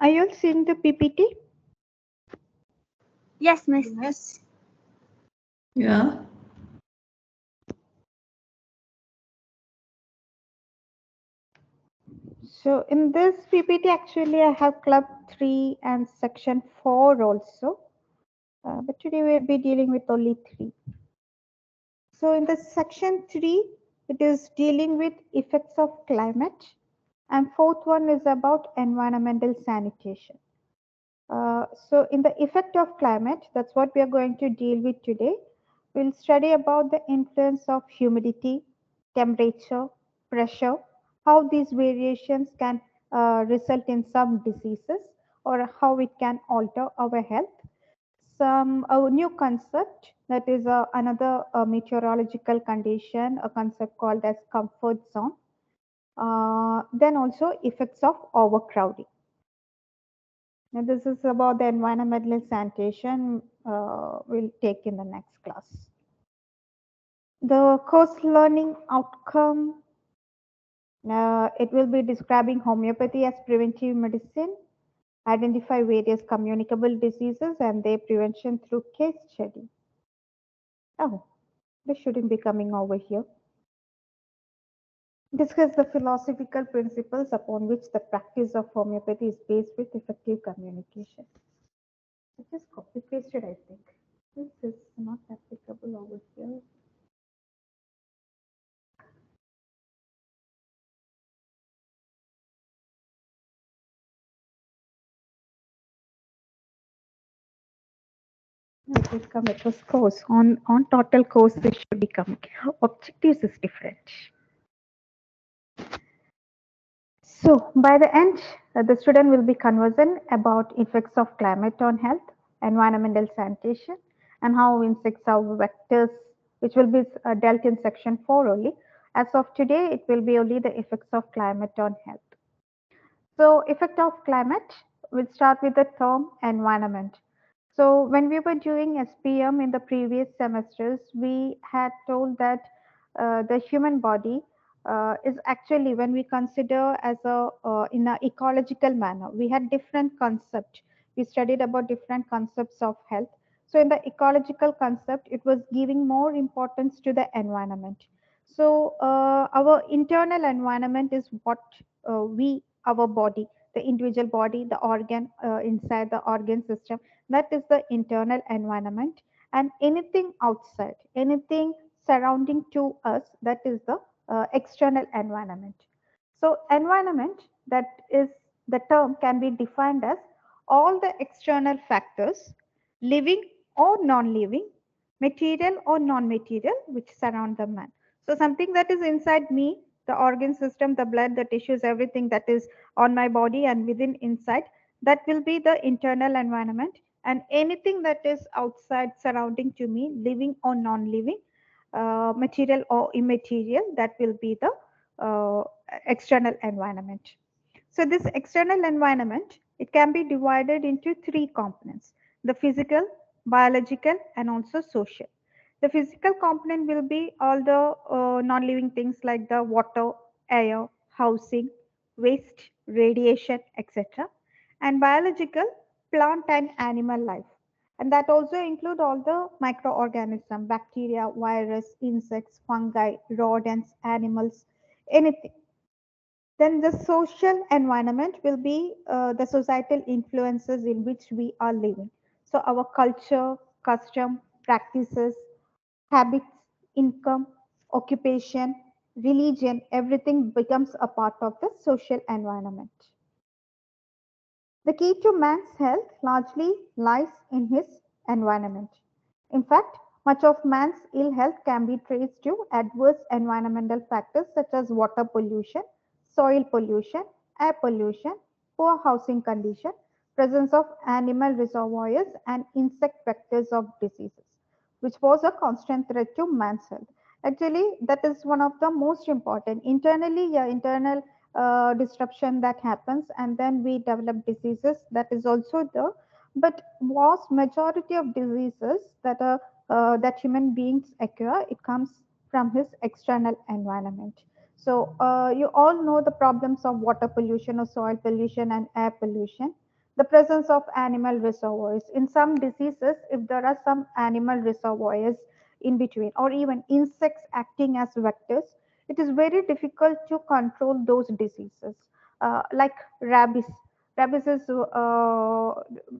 Are you all seeing the PPT? Yes, Miss. Yes. Yeah. So in this PPT, actually, I have Club 3 and Section 4 also. But today we'll be dealing with only 3. So in the Section 3, it is dealing with effects of climate. And fourth one is about environmental sanitation. So in the effect of climate, that's what we are going to deal with today. We'll study about the influence of humidity, temperature, pressure, how these variations can result in some diseases or how it can alter our health. Some a new concept that is another meteorological condition, a concept called as comfort zone. Then also effects of overcrowding. Now, this is about the environmental sanitation we'll take in the next class. The course learning outcome, it will be describing homeopathy as preventive medicine, identify various communicable diseases and their prevention through case study. Oh, this shouldn't be coming over here. Discuss the philosophical principles upon which the practice of homeopathy is based with effective communication. I just copy pasted, I think. This is not applicable over here. It will come across course. On total course, this should be coming. Objectives is different. So by the end, the student will be conversant about effects of climate on health, environmental sanitation, and how insects are vectors, which will be dealt in section 4 only. As of today, it will be only the effects of climate on health. So effect of climate, we'll start with the term environment. So when we were doing SPM in the previous semesters, we had told that the human body is actually when we consider as a in an ecological manner, we had different concepts. We studied about different concepts of health. So in the ecological concept, it was giving more importance to the environment. So our internal environment is what our body, the individual body, the organ inside the organ system, that is the internal environment. And anything outside, anything surrounding to us, that is the external environment. So environment, that is the term can be defined as all the external factors, living or non-living, material or non-material, which surround the man. So something that is inside me, the organ system, the blood, the tissues, everything that is on my body and within inside, that will be the internal environment. And anything that is outside surrounding to me, living or non-living, material or immaterial, that will be the external environment. So this external environment, it can be divided into three components: the physical, biological, and also social. The physical component will be all the non-living things like the water, air, housing, waste, radiation, etc. And biological, plant and animal life. And that also include all the microorganisms, bacteria, virus, insects, fungi, rodents, animals, anything. Then the social environment will be the societal influences in which we are living. So our culture, custom, practices, habits, income, occupation, religion, everything becomes a part of the social environment. The key to man's health largely lies in his environment. In fact, much of man's ill health can be traced to adverse environmental factors such as water pollution, soil pollution, air pollution, poor housing condition, presence of animal reservoirs, and insect vectors of diseases, which pose a constant threat to man's health. Actually, that is one of the most important. Internally, yeah, internal disruption that happens, and then we develop diseases. That is also the, but vast majority of diseases that are that human beings acquire, it comes from his external environment. So you all know the problems of water pollution or soil pollution and air pollution. The presence of animal reservoirs. In some diseases, if there are some animal reservoirs in between, or even insects acting as vectors, it is very difficult to control those diseases. Like rabies. Rabies is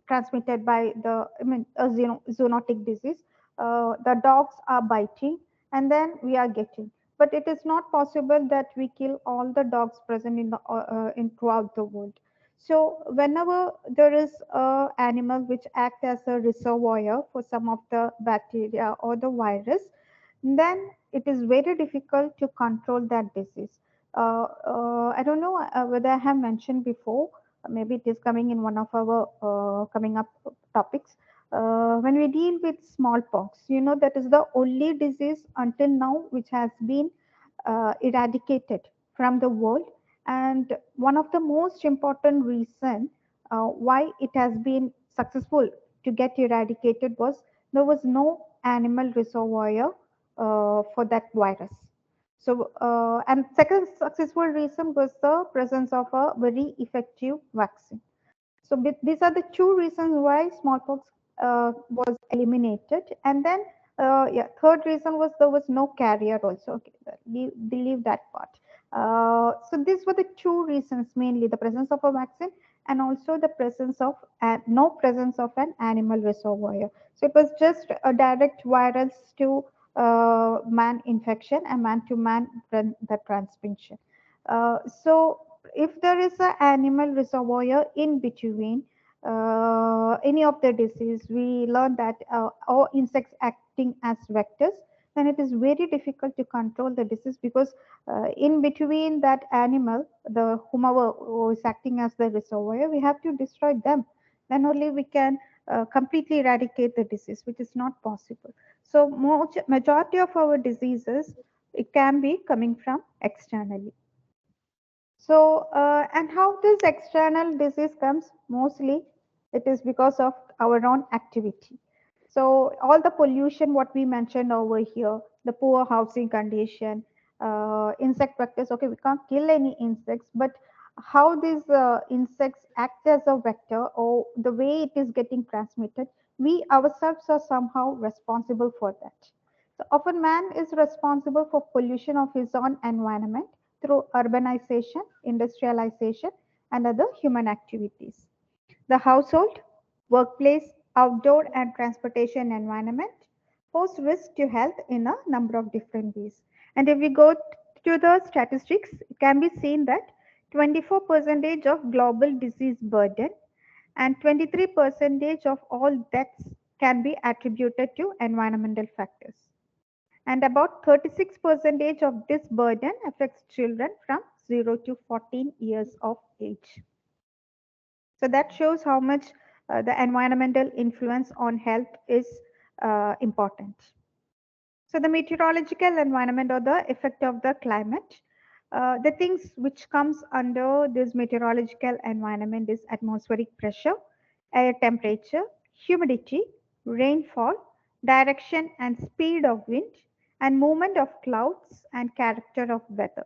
transmitted by a zoonotic disease. The dogs are biting, and then we are getting. But it is not possible that we kill all the dogs present in throughout the world. So whenever there is a animal which act as a reservoir for some of the bacteria or the virus, then it is very difficult to control that disease. I don't know whether I have mentioned before. Maybe it is coming in one of our coming up topics. When we deal with smallpox, that is the only disease until now which has been eradicated from the world. And one of the most important reason why it has been successful to get eradicated was there was no animal reservoir for that virus. So, and second successful reason was the presence of a very effective vaccine. So these are the two reasons why smallpox was eliminated. And then, yeah, third reason was there was no carrier also. Okay, leave that part. So these were the two reasons mainly: the presence of a vaccine and also the presence of no presence of an animal reservoir. So it was just a direct virus to man infection and man to man the transmission. So if there is an animal reservoir in between any of the disease, we learn that all insects acting as vectors, then it is very difficult to control the disease because in between that animal, the whomever who is acting as the reservoir, we have to destroy them. Then only we can completely eradicate the disease, which is not possible. So majority of our diseases, it can be coming from externally. So, and how this external disease comes? Mostly, it is because of our own activity. So, all the pollution, what we mentioned over here, the poor housing condition, insect vectors. Okay, we can't kill any insects, but how these insects act as a vector or the way it is getting transmitted, we ourselves are somehow responsible for that. So, often man is responsible for pollution of his own environment through urbanization, industrialization, and other human activities. The household, workplace, outdoor, and transportation environment pose risk to health in a number of different ways. And if we go to the statistics, it can be seen that 24% of global disease burden and 23% of all deaths can be attributed to environmental factors. And about 36% of this burden affects children from 0 to 14 years of age. So that shows how much the environmental influence on health is important. So the meteorological environment or the effect of the climate, the things which comes under this meteorological environment is atmospheric pressure, air temperature, humidity, rainfall, direction and speed of wind, and movement of clouds and character of weather.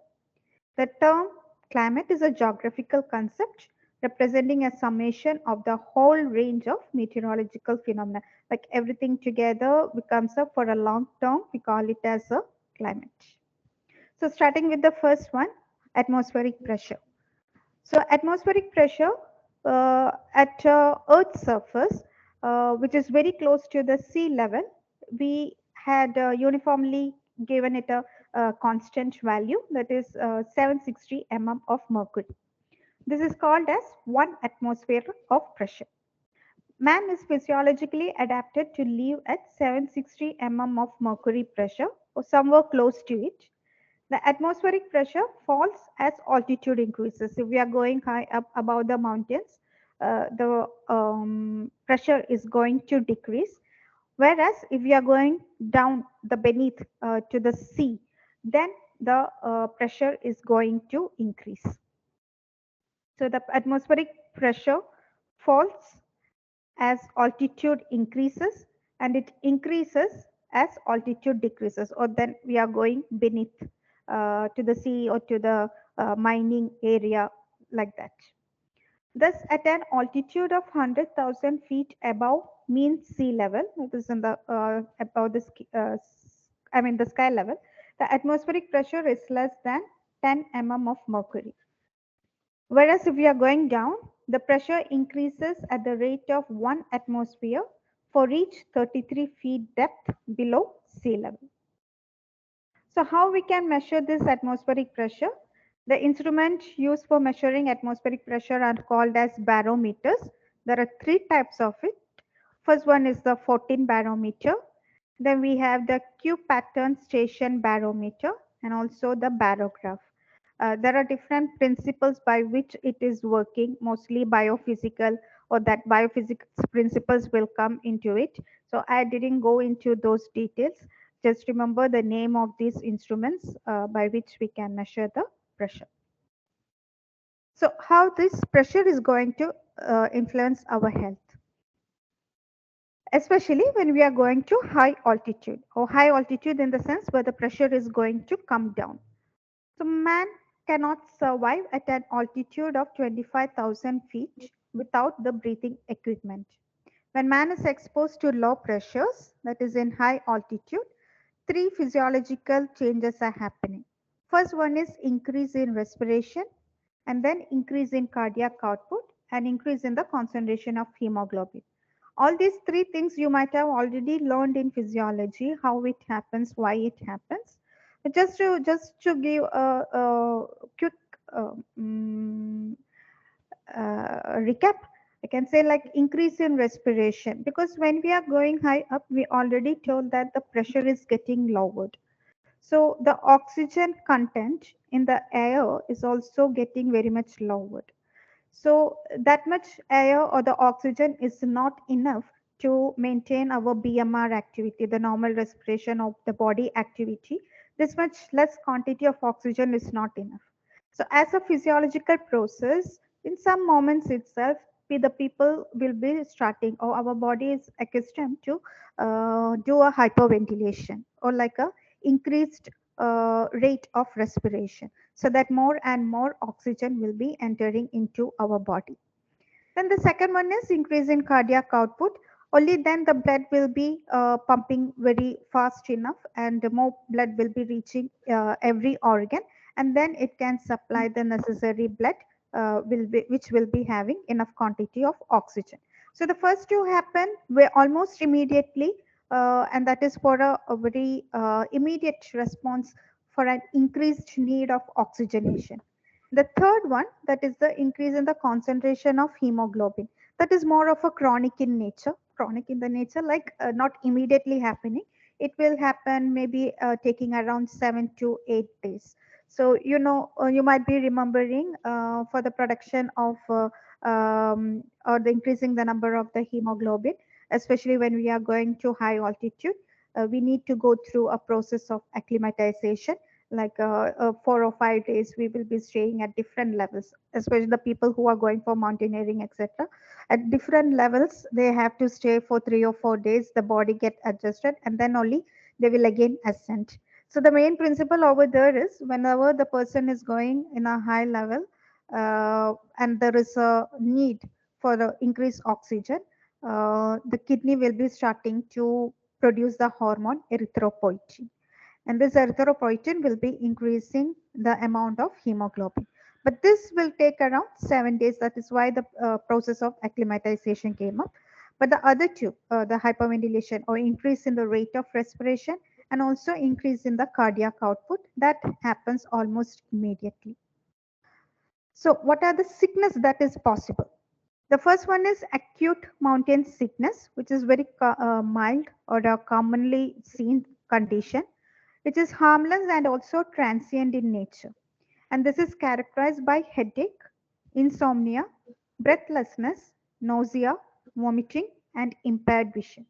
The term climate is a geographical concept representing a summation of the whole range of meteorological phenomena. Like everything together becomes up for a long term, we call it as a climate. So, starting with the first one, atmospheric pressure. So, atmospheric pressure at Earth's surface, which is very close to the sea level, we had uniformly given it a constant value, that is 760 mm of mercury. This is called as 1 atmosphere of pressure. Man is physiologically adapted to live at 760 mm of mercury pressure or somewhere close to it. The atmospheric pressure falls as altitude increases. If we are going high up above the mountains, the pressure is going to decrease. Whereas if we are going down the beneath to the sea, then the pressure is going to increase. So the atmospheric pressure falls as altitude increases and it increases as altitude decreases, or then we are going beneath to the sea or to the mining area, like that. Thus, at an altitude of 100,000 feet above mean sea level, it is in the above the I mean the sky level, the atmospheric pressure is less than 10 mm of mercury. Whereas if we are going down, the pressure increases at the rate of 1 atmosphere for each 33 feet depth below sea level. So how we can measure this atmospheric pressure? The instruments used for measuring atmospheric pressure are called as barometers. There are three types of it. First one is the 14 barometer. Then we have the Q pattern station barometer and also the barograph. There are different principles by which it is working, mostly biophysical, or that biophysics principles will come into it. So I didn't go into those details. Just remember the name of these instruments by which we can measure the pressure. So how this pressure is going to influence our health, especially when we are going to high altitude, or high altitude in the sense where the pressure is going to come down. So man cannot survive at an altitude of 25,000 feet without the breathing equipment. When man is exposed to low pressures, that is in high altitude, three physiological changes are happening. First one is increase in respiration, and then increase in cardiac output, and increase in the concentration of hemoglobin. All these three things you might have already learned in physiology, how it happens, why it happens. But just to give a quick uh, mm, recap, I can say like increase in respiration, because when we are going high up, we already told that the pressure is getting lowered. So the oxygen content in the air is also getting very much lowered. So that much air or the oxygen is not enough to maintain our BMR activity, the normal respiration of the body activity. This much less quantity of oxygen is not enough. So as a physiological process, in some moments itself, the people will be starting, or our body is accustomed to do a hyperventilation, or like a increased rate of respiration, so that more and more oxygen will be entering into our body. Then the second one is increase in cardiac output. Only then the blood will be pumping very fast enough, and more blood will be reaching every organ, and then it can supply the necessary blood, which will be having enough quantity of oxygen. So the first two happen where almost immediately, and that is for a very immediate response for an increased need of oxygenation. The third one, that is the increase in the concentration of hemoglobin. That is more of a chronic in nature, chronic in the nature, like not immediately happening. It will happen maybe taking around 7 to 8 days. So, you might be remembering for the production of or the increasing the number of the hemoglobin, especially when we are going to high altitude, we need to go through a process of acclimatization, like 4 or 5 days we will be staying at different levels, especially the people who are going for mountaineering, etc. At different levels they have to stay for 3 or 4 days, the body get adjusted, and then only they will again ascend. So the main principle over there is whenever the person is going in a high level, and there is a need for the increased oxygen, the kidney will be starting to produce the hormone erythropoietin, and this erythropoietin will be increasing the amount of hemoglobin. But this will take around 7 days. That is why the process of acclimatization came up. But the other two, the hyperventilation or increase in the rate of respiration, and also increase in the cardiac output, that happens almost immediately. So, what are the sickness that is possible? The first one is acute mountain sickness, which is very mild or a commonly seen condition, which is harmless and also transient in nature. And this is characterized by headache, insomnia, breathlessness, nausea, vomiting, and impaired vision.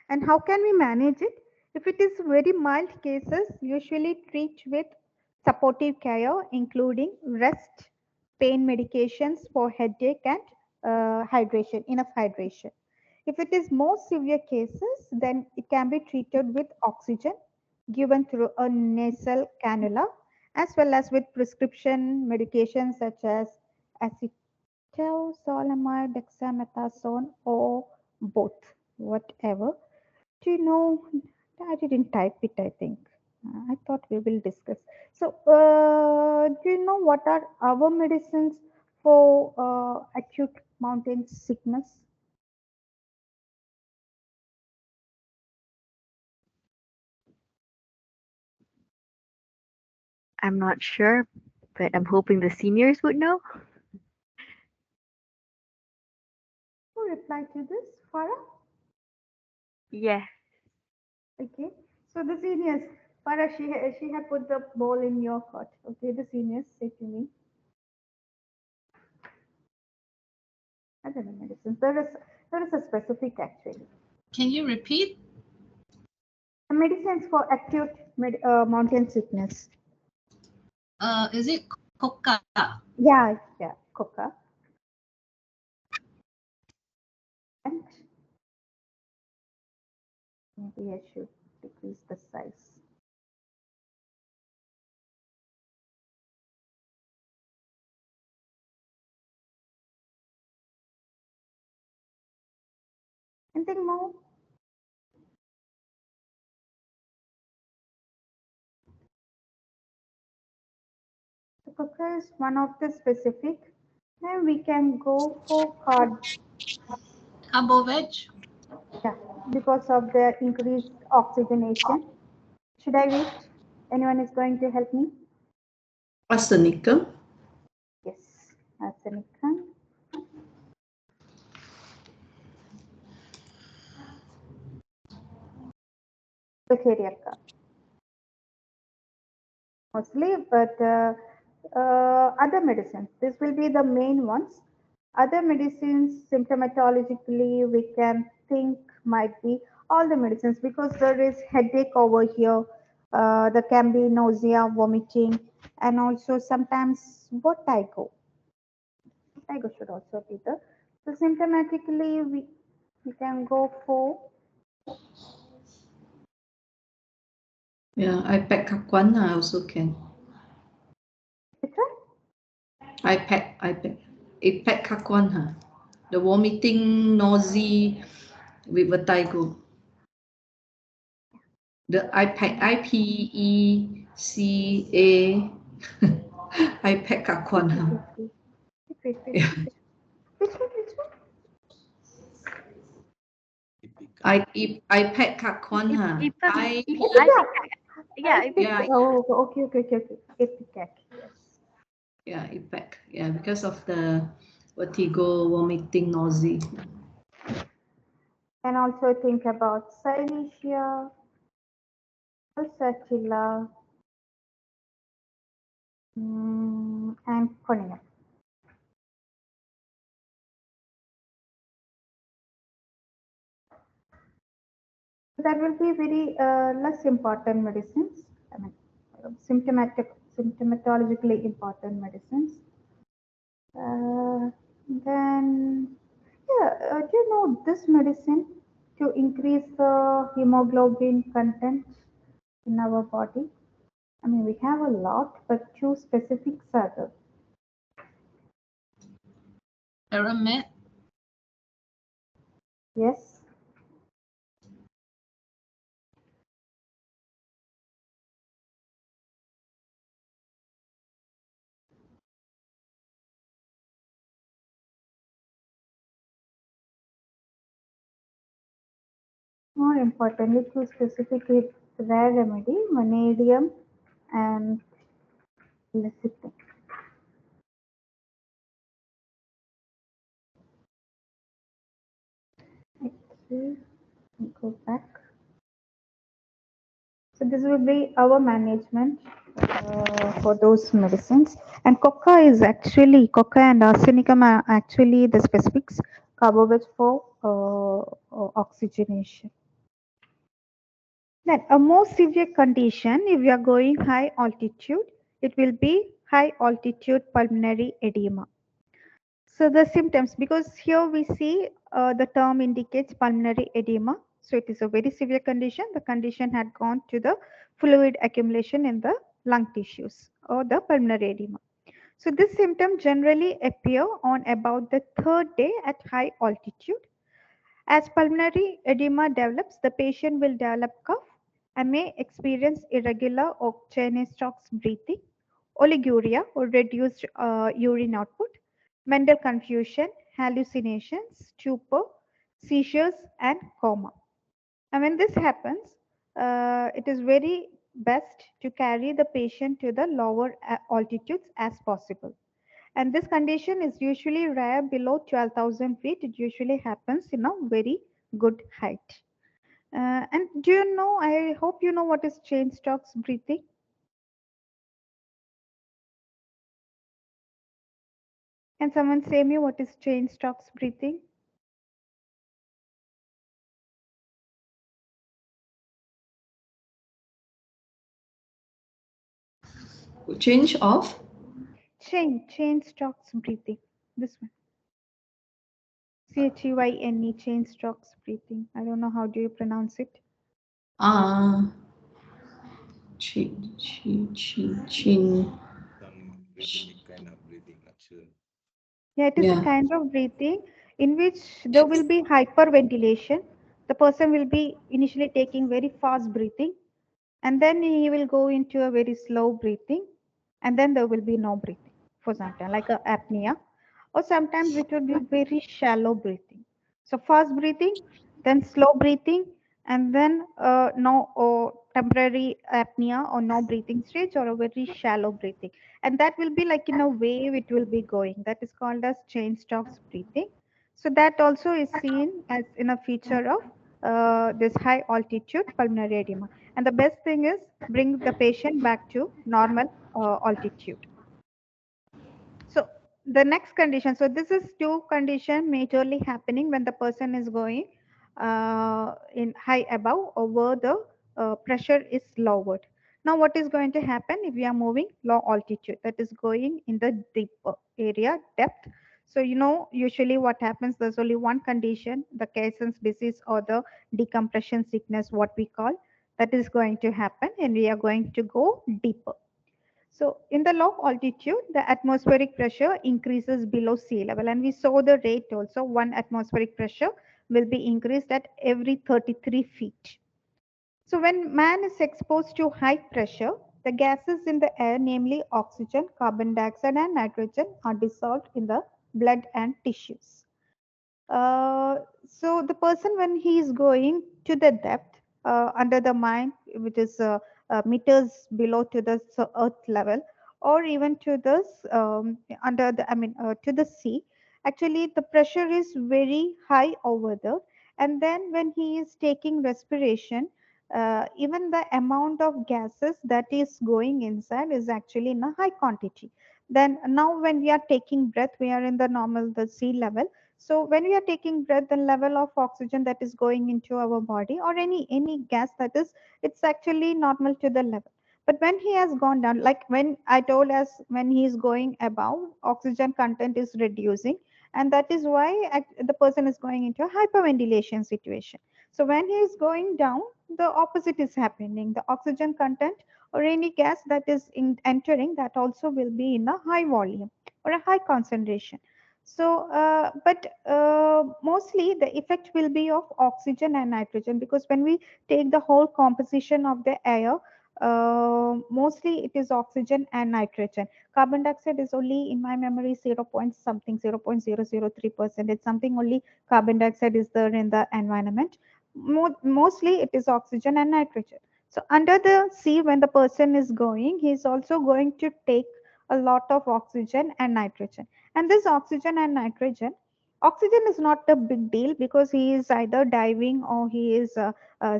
And how can we manage it? If it is very mild cases, usually treat with supportive care, including rest, pain medications for headache, and hydration, enough hydration. If it is more severe cases, then it can be treated with oxygen given through a nasal cannula, as well as with prescription medications such as Temozolomide, dexamethasone, or both, whatever. Do you know? I didn't type it, I think. I thought we will discuss. So, do you know what are our medicines for acute mountain sickness? I'm not sure, but I'm hoping the seniors would know. Who replied to this? Farah? Yes, Okay. So the seniors, Farah, she had put the ball in your court. Okay, the seniors say to me, other medicines. There is a specific actually. Can you repeat? The medicines for acute mountain sickness. Is it coca? Yeah, yeah, coca. And maybe I should decrease the size. Anything more? The coca is one of the specific. Then we can go for card. Carbo veg? Yeah, because of the increased oxygenation. Should I wait? Anyone is going to help me? Arsenicum. Yes, arsenicum. Bacteria mostly, but other medicines. This will be the main ones. Other medicines, symptomatologically, we can think might be all the medicines because there is headache over here. There can be nausea, vomiting, and also sometimes vertigo. Vertigo should also be there. So symptomatically, we can go for Yeah, ipecacuanha also can. which one? Ipecacuanha. The vomiting, nausea with vertigo. The IPECA. Wait, Ipecacuanha. wait, wait, wait, wait, Yeah. wait. Which one? Which one? Ipecacuanha. Epica. yeah, Yeah, Oh, okay, okay, okay, okay. Epicac. Yes. yeah, IPEC. Yeah, because of the vertigo, vomiting, nausea. And also think about Silesia, Pulsatilla, and Cornea. That will be very less important medicines. I mean, symptomatologically important medicines. Then, yeah, do you know this medicine to increase the hemoglobin content in our body? I mean, we have a lot, but two specifics are there. Aramet? Yes, more importantly, two specific rare remedy, vanadium and lecithin. Okay, go back. So this will be our management for those medicines. And coca and arsenicum are actually the specifics carbohydrates for oxygenation. Then a more severe condition, if you are going high altitude, it will be high altitude pulmonary edema. So the symptoms, because here we see the term indicates pulmonary edema. So it is a very severe condition. The condition had gone to the fluid accumulation in the lung tissues or the pulmonary edema. So this symptom generally appear on about the third day at high altitude. As pulmonary edema develops, the patient will develop cough and may experience irregular or Cheyne-Stokes breathing, oliguria or reduced urine output, mental confusion, hallucinations, stupor, seizures, and coma. And when this happens, it is very best to carry the patient to the lower altitudes as possible. And this condition is usually rare below 12,000 feet. It usually happens in a very good height. And do you know, I hope you know what is chain stocks breathing. Can someone say me what is chain stocks breathing? Change of Chain stocks breathing. This one. Cheyne, chain stocks breathing. I don't know how do you pronounce it. uh chin chin chin chin. Some rhythmic kind of breathing, not sure. Yeah, it is a Yeah. kind of breathing in which there will be hyperventilation. The person will be initially taking very fast breathing, and then he will go into a very slow breathing, and then there will be no breathing for some time, like a apnea, or sometimes it will be very shallow breathing. So fast breathing, then slow breathing, and then no or temporary apnea or no breathing stage or a very shallow breathing, and that will be like in a wave it will be going. That is called as chain stocks breathing. So that also is seen as in a feature of this high altitude pulmonary edema. And the best thing is bring the patient back to normal altitude. So the next condition, so this is two condition majorly happening when the person is going in high above or where the pressure is lowered. Now what is going to happen if we are moving low altitude, that is going in the deeper area depth. So you know usually what happens, there's only one condition, the Caisson's disease or the decompression sickness what we call, that is going to happen and we are going to go deeper. So in the low altitude, the atmospheric pressure increases below sea level. And we saw the rate also, one atmospheric pressure will be increased at every 33 feet. So when man is exposed to high pressure, the gases in the air, namely oxygen, carbon dioxide, and nitrogen, are dissolved in the blood and tissues. So the person when he is going to the depth under the mine, which is meters below to the earth level, or even to the under the to the sea, actually the pressure is very high over there. And then when he is taking respiration, even the amount of gases that is going inside is actually in a high quantity. Then now when we are taking breath, we are in the normal the sea level. So when we are taking breath, the level of oxygen that is going into our body or any gas that is, it's actually normal to the level. But when he has gone down, like when I told us, when he is going above, oxygen content is reducing, and that is why the person is going into a hyperventilation situation. So when he is going down, the opposite is happening. The oxygen content or any gas that is entering, that also will be in a high volume or a high concentration. So, but mostly the effect will be of oxygen and nitrogen, because when we take the whole composition of the air, mostly it is oxygen and nitrogen. Carbon dioxide is only, in my memory, 0 point something, 0.003%. It's something only carbon dioxide is there in the environment. Mostly it is oxygen and nitrogen. So under the sea, when the person is going, he is also going to take a lot of oxygen and nitrogen. And this oxygen and nitrogen, oxygen is not a big deal because he is either diving or he is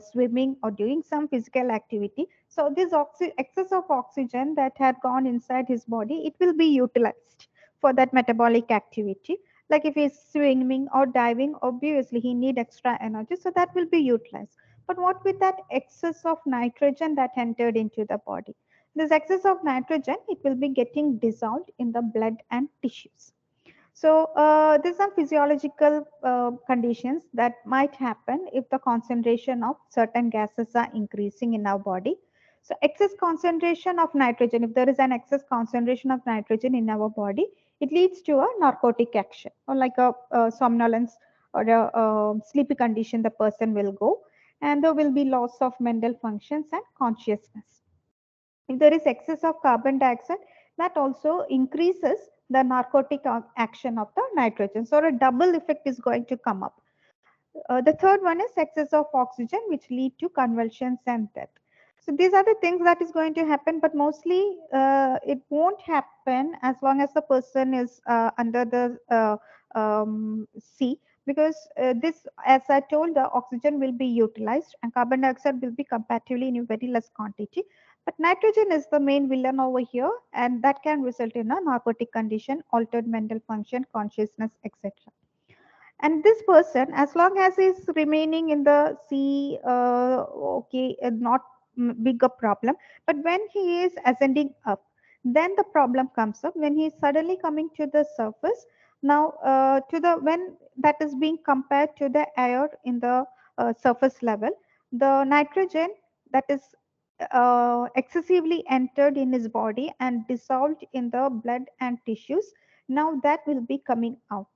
swimming or doing some physical activity. So this excess of oxygen that had gone inside his body, it will be utilized for that metabolic activity. Like if he's swimming or diving, obviously he need extra energy, so that will be utilized. But what with that excess of nitrogen that entered into the body? This excess of nitrogen, it will be getting dissolved in the blood and tissues. So there's some physiological conditions that might happen if the concentration of certain gases are increasing in our body. So excess concentration of nitrogen, if there is an excess concentration of nitrogen in our body, it leads to a narcotic action or like a somnolence or a sleepy condition the person will go, and there will be loss of mental functions and consciousness. If there is excess of carbon dioxide, that also increases the narcotic action of the nitrogen. So a double effect is going to come up. The third one is excess of oxygen, which lead to convulsions and death. So these are the things that is going to happen, but mostly it won't happen as long as the person is under the sea, because this, as I told, the oxygen will be utilized and carbon dioxide will be comparatively in a very less quantity. But nitrogen is the main villain over here, and that can result in a narcotic condition, altered mental function, consciousness, etc. And this person, as long as he's remaining in the sea, okay, not big a problem. But when he is ascending up, then the problem comes up when he is suddenly coming to the surface. Now to the when that is being compared to the air in the surface level, the nitrogen that is excessively entered in his body and dissolved in the blood and tissues, now that will be coming out,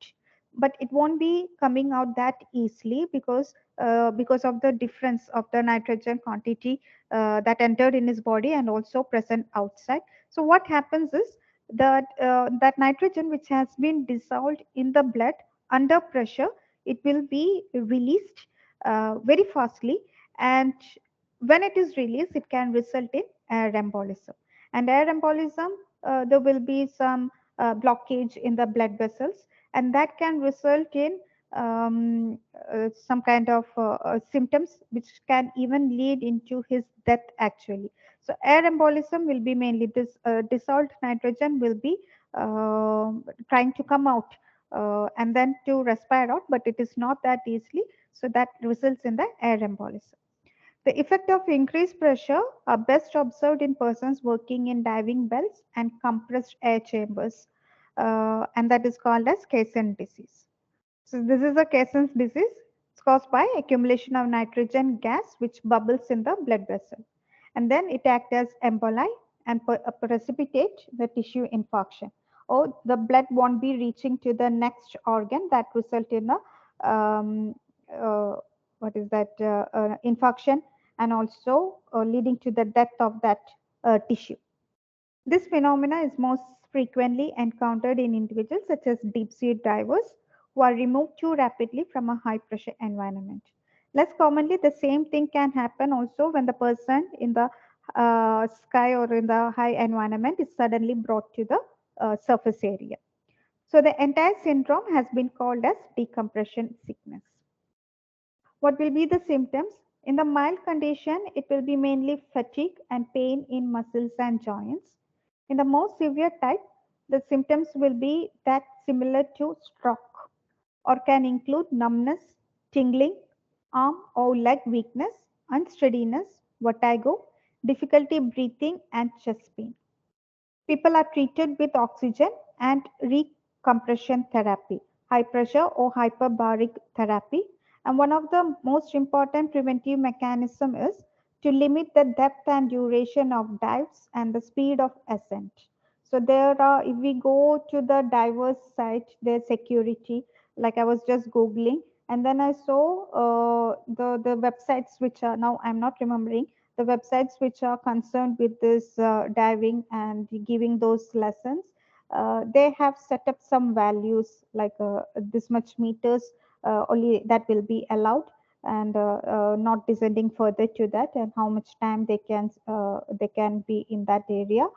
but it won't be coming out that easily because of the difference of the nitrogen quantity that entered in his body and also present outside. So what happens is that that nitrogen which has been dissolved in the blood under pressure, it will be released very fastly, and when it is released it can result in air embolism. And air embolism, there will be some blockage in the blood vessels, and that can result in some kind of symptoms which can even lead into his death actually. So air embolism will be mainly this dissolved nitrogen will be trying to come out and then to respire out, but it is not that easily, so that results in the air embolism. The effect of increased pressure are best observed in persons working in diving bells and compressed air chambers, and that is called as Caisson disease. So this is a Caisson's disease. It's caused by accumulation of nitrogen gas which bubbles in the blood vessel, and then it acts as emboli and precipitate the tissue infarction. Or the blood won't be reaching to the next organ, that result in a uh, what is that infarction, and also leading to the death of that tissue. This phenomena is most frequently encountered in individuals such as deep sea divers who are removed too rapidly from a high pressure environment. Less commonly, the same thing can happen also when the person in the sky or in the high environment is suddenly brought to the surface area. So the entire syndrome has been called as decompression sickness. What will be the symptoms? In the mild condition, it will be mainly fatigue and pain in muscles and joints. In the more severe type, the symptoms will be that similar to stroke or can include numbness, tingling, arm or leg weakness, unsteadiness, vertigo, difficulty breathing, and chest pain. People are treated with oxygen and recompression therapy, high pressure or hyperbaric therapy. And one of the most important preventive mechanism is to limit the depth and duration of dives and the speed of ascent. So there are, if we go to the divers site, their security, like I was just Googling, and then I saw the websites which are now I'm not remembering the websites which are concerned with this diving and giving those lessons. They have set up some values like this much meters only that will be allowed, and not descending further to that, and how much time they can be in that area,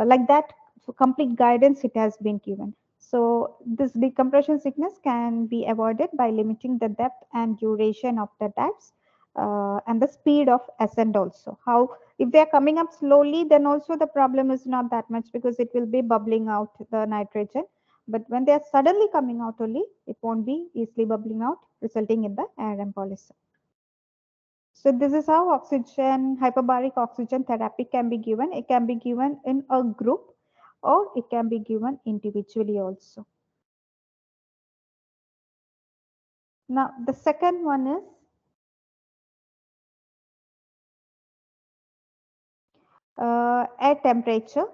like that. So complete guidance it has been given. So this decompression sickness can be avoided by limiting the depth and duration of the dives, and the speed of ascent also. How, if they are coming up slowly, then also the problem is not that much because it will be bubbling out the nitrogen. But when they are suddenly coming out only, it won't be easily bubbling out, resulting in the air embolism. So this is how oxygen, hyperbaric oxygen therapy can be given. It can be given in a group or it can be given individually also. Now the second one is Air temperature.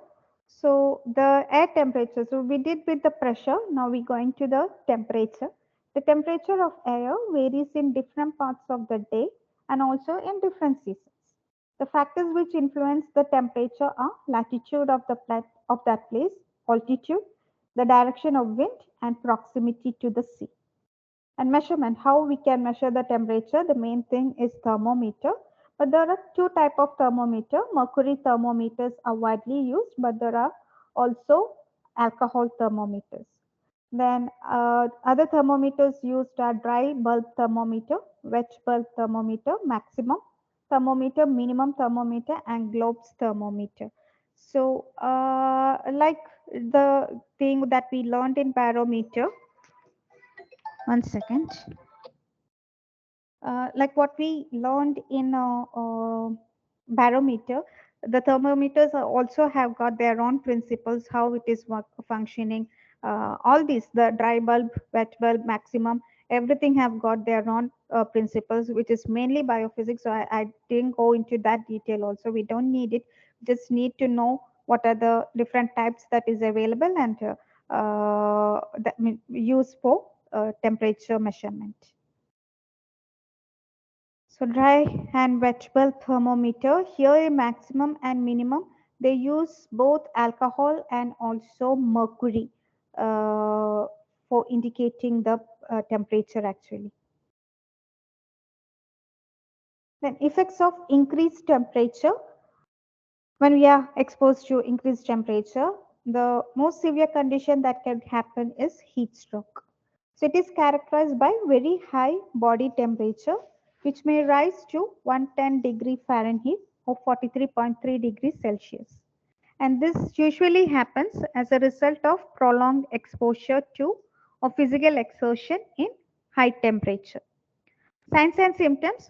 So the air temperature, so we did with the pressure, now we going to the temperature. The temperature of air varies in different parts of the day and also in different seasons. The factors which influence the temperature are latitude of the of that place, altitude, the direction of wind, and proximity to the sea. And measurement, how we can measure the temperature, the main thing is thermometer. But there are two type of thermometer. Mercury thermometers are widely used, but there are also alcohol thermometers. Then other thermometers used are dry bulb thermometer, wet bulb thermometer, maximum thermometer, minimum thermometer, and globes thermometer. So like the thing that we learned in barometer, one second. Like what we learned in barometer, the thermometers also have got their own principles, how it is functioning. All these, the dry bulb, wet bulb, maximum, everything have got their own principles, which is mainly biophysics. So I didn't go into that detail also. We don't need it. Just need to know what are the different types that is available and that mean, used for temperature measurement. So dry and wet bulb thermometer, here a maximum and minimum, they use both alcohol and also mercury for indicating the temperature actually. Then effects of increased temperature. When we are exposed to increased temperature, the most severe condition that can happen is heat stroke. So it is characterized by very high body temperature, which may rise to 110 degree Fahrenheit or 43.3 degrees Celsius. And this usually happens as a result of prolonged exposure to or physical exertion in high temperature. Signs and symptoms,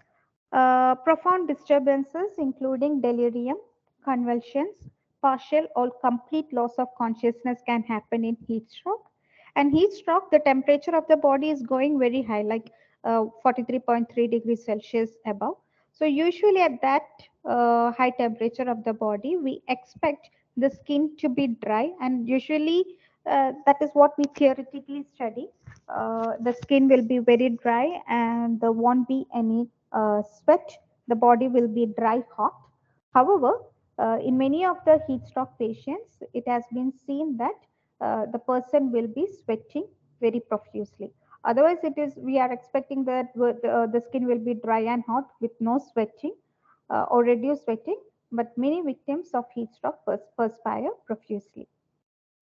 profound disturbances including delirium, convulsions, partial or complete loss of consciousness can happen in heat stroke. And heat stroke, the temperature of the body is going very high, like 43.3 degrees Celsius above. So usually at that high temperature of the body, we expect the skin to be dry, and usually that is what we theoretically study. The skin will be very dry and there won't be any sweat. The body will be dry hot. However, in many of the heat stroke patients, it has been seen that the person will be sweating very profusely. Otherwise, it is we are expecting that the skin will be dry and hot with no sweating or reduced sweating. But many victims of heat stroke perspire profusely.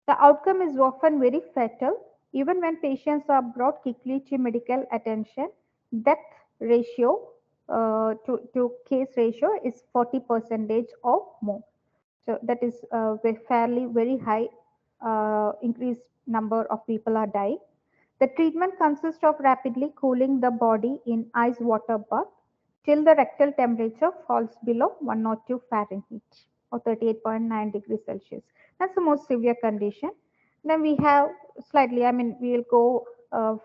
The outcome is often very fatal. Even when patients are brought quickly to medical attention, death ratio to case ratio is 40 percentage or more. So that is fairly very high increased number of people are dying. The treatment consists of rapidly cooling the body in ice water bath till the rectal temperature falls below 102 Fahrenheit or 38.9 degrees Celsius. That's the most severe condition. Then we have slightly, I mean, we will go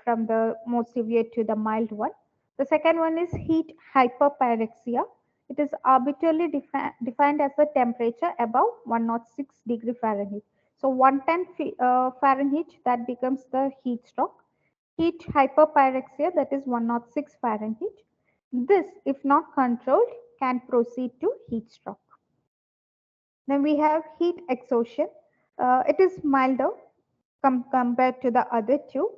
from the most severe to the mild one. The second one is heat hyperpyrexia. It is arbitrarily defined as a temperature above 106 degree Fahrenheit. So 110 Fahrenheit, that becomes the heat stroke. Heat hyperpyrexia, that is 106 Fahrenheit. This, if not controlled, can proceed to heat stroke. Then we have heat exhaustion. It is milder compared to the other two.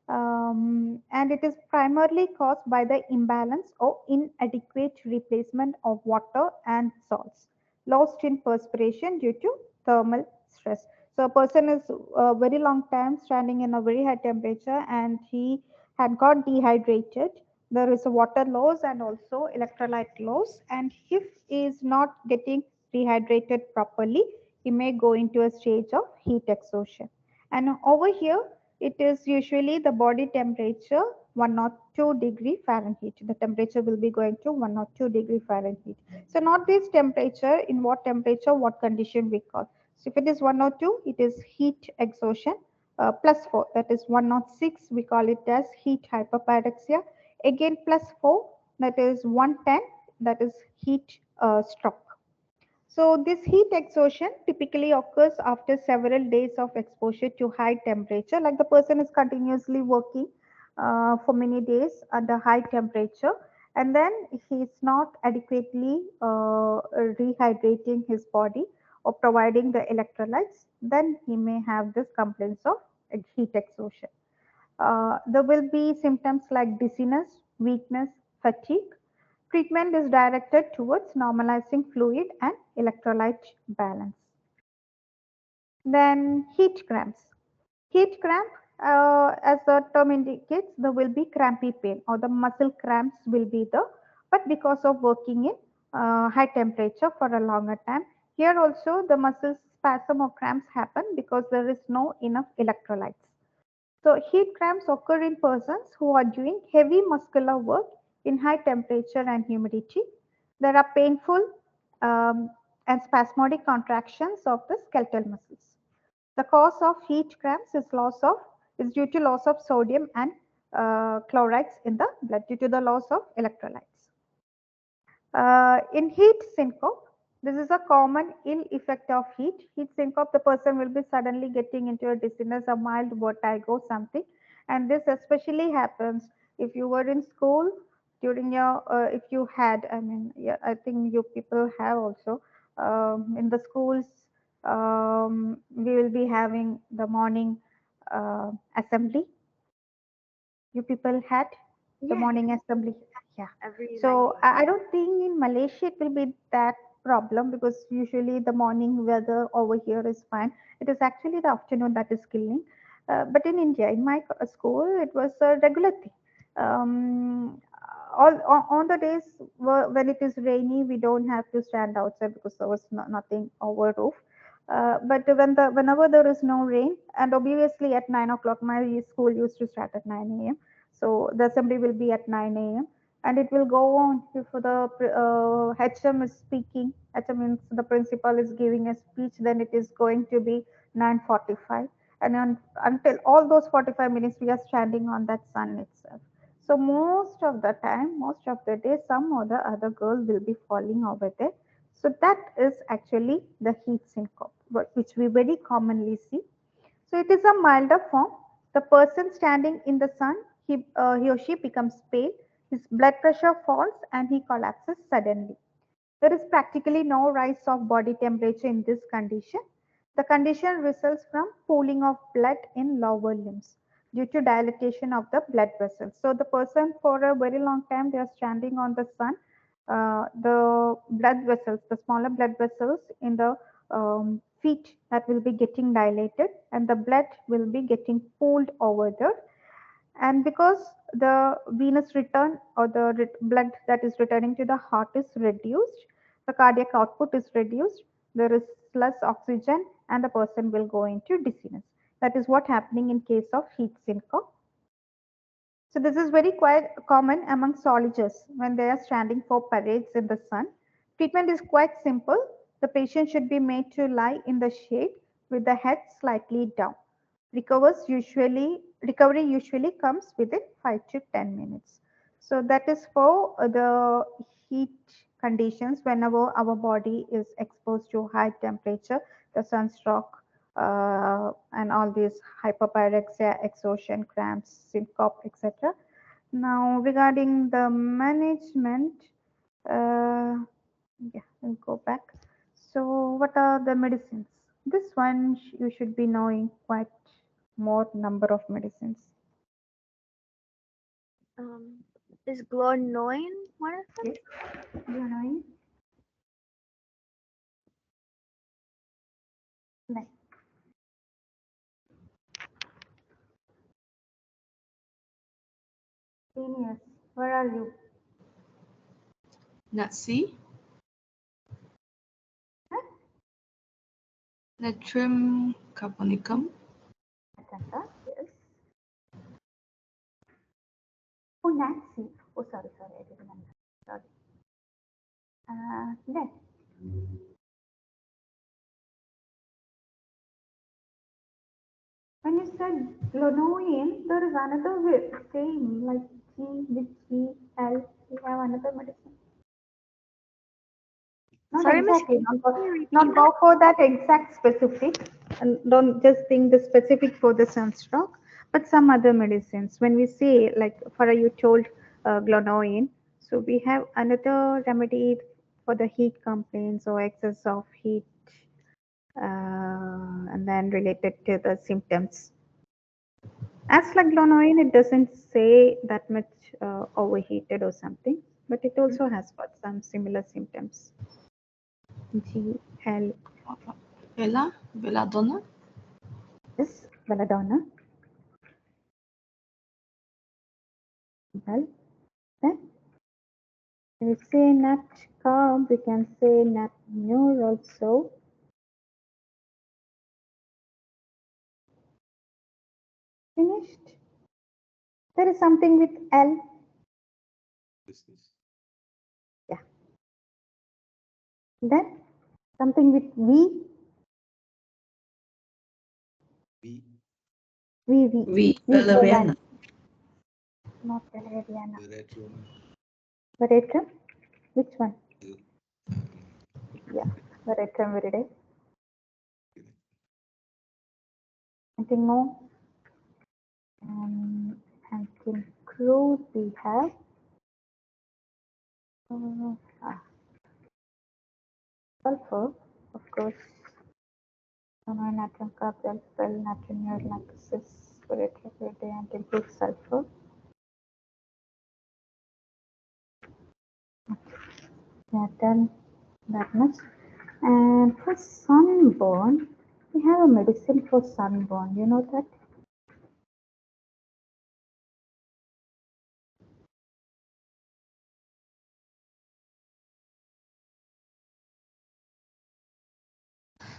And it is primarily caused by the imbalance or inadequate replacement of water and salts lost in perspiration due to thermal stress. So a person is a very long time standing in a very high temperature and he had got dehydrated. There is a water loss and also electrolyte loss, and if he is not getting dehydrated properly, he may go into a stage of heat exhaustion. And over here, it is usually the body temperature 102 degree Fahrenheit. The temperature will be going to 102 degree Fahrenheit. So not this temperature, in what temperature, what condition we call. So if it is 102, it is heat exhaustion. Plus 4, that is 106, we call it as heat hyperpyrexia. Again plus 4, that is 110, that is heat stroke. So this heat exhaustion typically occurs after several days of exposure to high temperature, like the person is continuously working for many days under high temperature, and then he is not adequately rehydrating his body or providing the electrolytes, then he may have this complaints of heat exhaustion. There will be symptoms like dizziness, weakness, fatigue. Treatment is directed towards normalizing fluid and electrolyte balance. Then heat cramps. Heat cramp, as the term indicates, there will be crampy pain or the muscle cramps will be the, but because of working in high temperature for a longer time. Here also the muscle spasm or cramps happen because there is no enough electrolytes. So heat cramps occur in persons who are doing heavy muscular work in high temperature and humidity. There are painful um, and spasmodic contractions of the skeletal muscles. The cause of heat cramps is due to loss of sodium and chlorides in the blood due to the loss of electrolytes. In heat syncope, this is a common ill effect of heat. Heat syncope, the person will be suddenly getting into a dizziness, a mild vertigo, something. And this especially happens if you were in school during your, if you had, I mean, yeah, I think you people have also, in the schools, we will be having the morning assembly. You people had the Yeah, morning assembly. Yeah. every 9 So a.m. I don't think in Malaysia it will be that problem because usually the morning weather over here is fine. It is actually the afternoon that is killing. But in India, in my school, it was a regular thing. On the days when it is rainy, we don't have to stand outside because there was nothing over roof. But whenever there is no rain, and obviously at 9 o'clock, my school used to start at 9 a.m. So the assembly will be at 9 a.m. and it will go on if the HM is speaking. HM means the principal is giving a speech. Then it is going to be 9:45, and until all those 45 minutes, we are standing on that sun itself. So most of the time, most of the day, some or the other girl will be falling over there. So that is actually the heat syncope, which we very commonly see. So it is a milder form. The person standing in the sun, he or she becomes pale, his blood pressure falls, and he collapses suddenly. There is practically no rise of body temperature in this condition. The condition results from pooling of blood in lower limbs due to dilatation of the blood vessels. So the person for a very long time they are standing on the sun. The blood vessels, the smaller blood vessels in the feet that will be getting dilated and the blood will be getting pooled over there, and because the venous return or the blood that is returning to the heart is reduced, the cardiac output is reduced, there is less oxygen, and the person will go into dizziness. That is what happening in case of heat syncope. So this is very quite common among soldiers when they are standing for parades in the sun. Treatment is quite simple. The patient should be made to lie in the shade with the head slightly down. Recovery usually comes within 5 to 10 minutes. So that is for the heat conditions whenever our body is exposed to high temperature, the sunstroke, and all these hyperpyrexia, exhaustion, cramps, syncope, etc. Now, regarding the management, uh, yeah, we'll go back. So, what are the medicines? This one you should be knowing quite more number of medicines. Is Glornoin one of them? Yes, you are knowing. Like, seniors, where are you? Nazi, Huh? natrium carbonicum, Atanta, yes. Oh, Nancy. Oh, sorry, I didn't remember. Sorry. Then, when you said Glonoin, there is another way, same like G with G, L. We have another medicine. Not Sorry, Miss, exactly, can you repeat not that? go for that exact specific, and don't just think the specific for the sunstroke, but some other medicines. When we say, like, for you told glonoine, so we have another remedy for the heat complaints or excess of heat, and then related to the symptoms. As like glonoine, it doesn't say that much overheated or something, but it also has got some similar symptoms. GL Bella, belladonna, is belladonna. Well, then we say nat carb, we can say nat mure also. Finished. There is something with L. Business. Yeah. Then something with V. B. V, V. We V for van. Valeriana. Not Valeriana. Veratrum. Veratrum. Which one? Um, Yeah. Veratrum viridae. Anything more? And to include, we have ah, sulfur, of course. Natrium carbonyl, natrium urinalysis, respiratory and include sulfur. We have done that much. And for sunburn, we have a medicine for sunburn. You know that?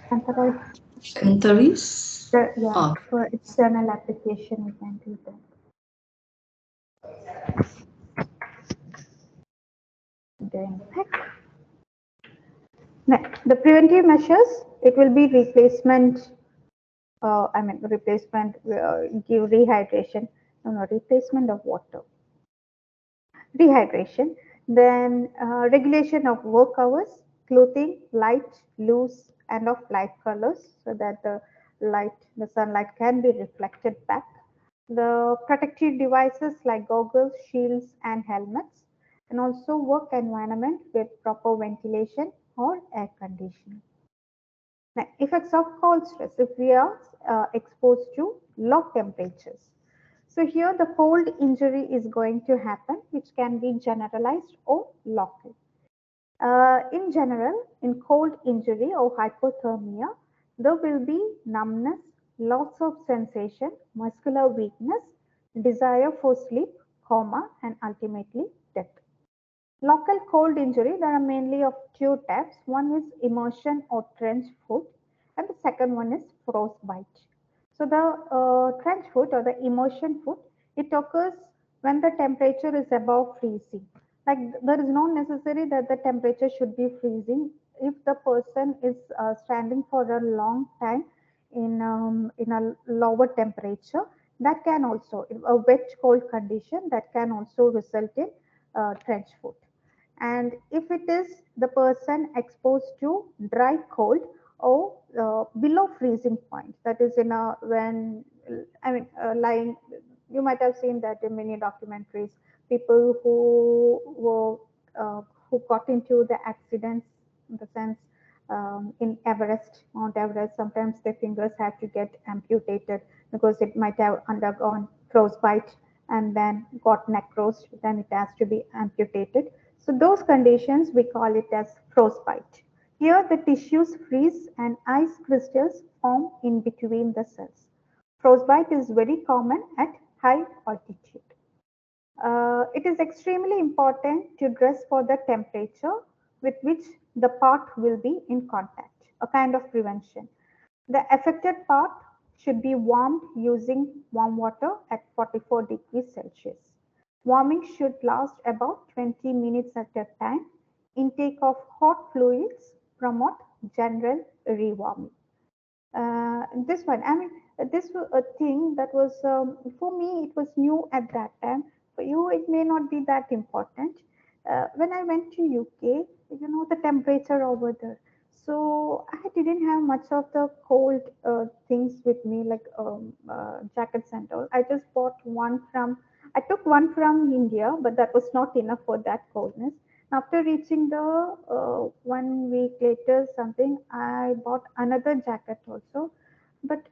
Xantharide. Antares. Yeah, Oh, for external application, we can do that. Then the preventive measures, it will be replacement. Replacement, give rehydration. No, no, replacement of water. Dehydration, then regulation of work hours, clothing, light, loose, and of light colors so that the sunlight can be reflected back. The protective devices like goggles, shields, and helmets, and also work environment with proper ventilation or air conditioning. Now, effects of cold stress if we are exposed to low temperatures. So here the cold injury is going to happen, which can be generalized or local. In general, in cold injury or hypothermia, there will be numbness, loss of sensation, muscular weakness, desire for sleep, coma, and ultimately death. Local cold injury, there are mainly of two types. One is immersion or trench foot, and the second one is frostbite. So the trench foot or the immersion foot, it occurs when the temperature is above freezing. Like there is no necessary that the temperature should be freezing. If the person is standing for a long time in a lower temperature, that can also a wet cold condition that can also result in trench foot. And if it is the person exposed to dry cold or below freezing point, that is in a when lying, you might have seen that in many documentaries, people who were who got into the accidents, in the sense in Everest, Mount Everest, sometimes their fingers have to get amputated because it might have undergone frostbite and then got necrosed, then it has to be amputated. So those conditions, we call it as frostbite. Here the tissues freeze and ice crystals form in between the cells. Frostbite is very common at high altitude. It is extremely important to dress for the temperature with which the part will be in contact, a kind of prevention. The affected part should be warmed using warm water at 44 degrees Celsius. Warming should last about 20 minutes at a time. Intake of hot fluids promote general rewarming. This one, this was a thing that was for me, it was new at that time. For you, it may not be that important. when I went to UK, the temperature over there. So I didn't have much of the cold things with me, like jackets and all. I just bought one from. I took one from India, but that was not enough for that coldness. After reaching the 1 week later, something I bought another jacket also. But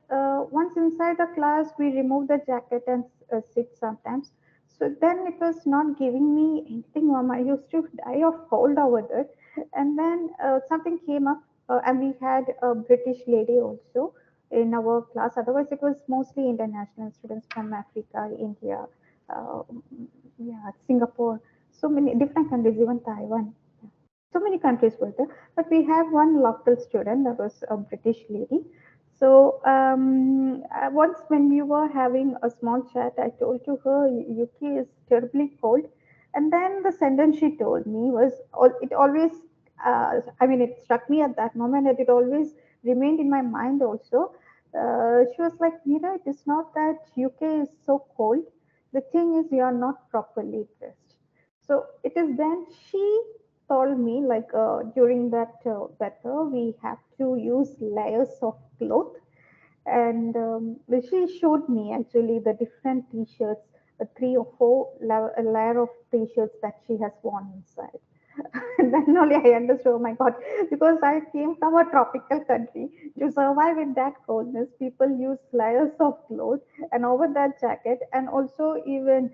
once inside the class, we remove the jacket and sit sometimes. So then it was not giving me anything warm. I used to die of cold over there. And then something came up, and we had a British lady also in our class. Otherwise, it was mostly international students from Africa, India, uh, yeah, Singapore, so many different countries, even Taiwan. So many countries were there, but we have one local student that was a British lady. So once when we were having a small chat, I told to her UK is terribly cold, and then the sentence she told me was it always. I mean, it struck me at that moment, and it always remained in my mind also. She was like, Mira, it is not that UK is so cold. The thing is, you are not properly dressed. So it is then she told me like during that weather we have to use layers of cloth, and she showed me actually the different t-shirts, three or four layer of t-shirts that she has worn inside. And then only I understood, oh my God, because I came from a tropical country. To survive in that coldness, people use layers of clothes and over that jacket. And also, even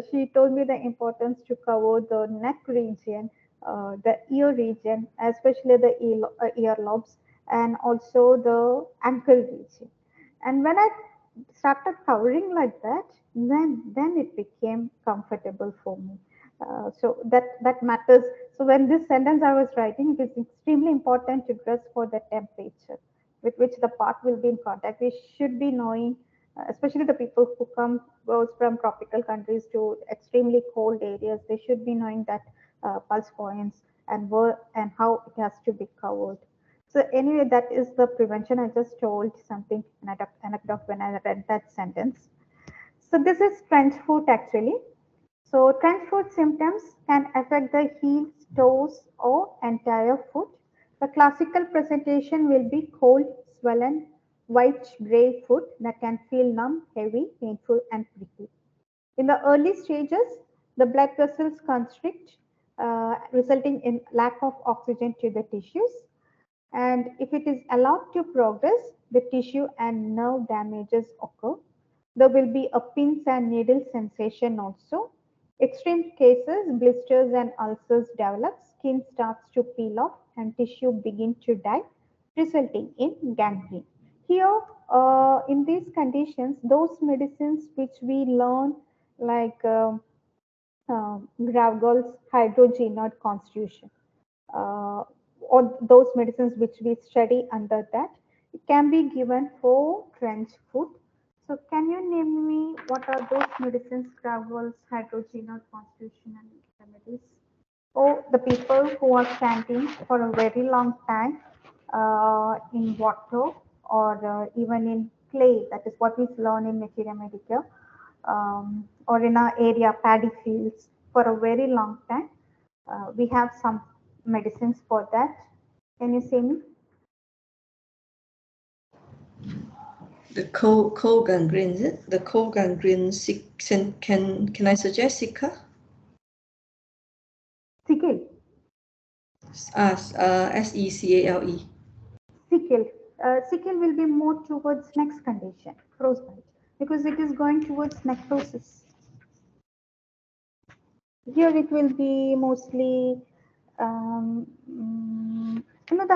she told me the importance to cover the neck region, the ear region, especially the earlobes, and also the ankle region. And when I started covering like that, then it became comfortable for me. So that matters. So when this sentence I was writing, it is extremely important to dress for the temperature with which the part will be in contact. We should be knowing, especially the people who goes from tropical countries to extremely cold areas, they should be knowing that pulse points and where and how it has to be covered. So anyway, that is the prevention. I just told something anecdote when I read that sentence. So this is trench foot actually. So trench foot symptoms can affect the heels, toes, or entire foot. The classical presentation will be cold, swollen, white gray foot that can feel numb, heavy, painful, and prickly. In the early stages, the blood vessels constrict, resulting in lack of oxygen to the tissues. And if it is allowed to progress, the tissue and nerve damages occur. There will be a pins and needle sensation also. Extreme cases, blisters and ulcers develop, skin starts to peel off, and tissue begin to die, resulting in gangrene. Here, in these conditions, those medicines which we learn, like Gravgol's hydrogenate constitution, uh, or those medicines which we study under that, it can be given for trench foot. So can you name me what are those medicines, Gravgol's hydrogenate constitution and remedies? Or the people who are standing for a very long time in water or even in clay, that is what we learn in Materia Medica, or in our area paddy fields for a very long time. We have some medicines for that. Can you say me? The cold gangrene, is it? The cold gangrene, can I suggest Sika? Sickle. SECALE. Sickle. Sickle will be more towards next condition, frostbite, because it is going towards necrosis. Here it will be mostly, the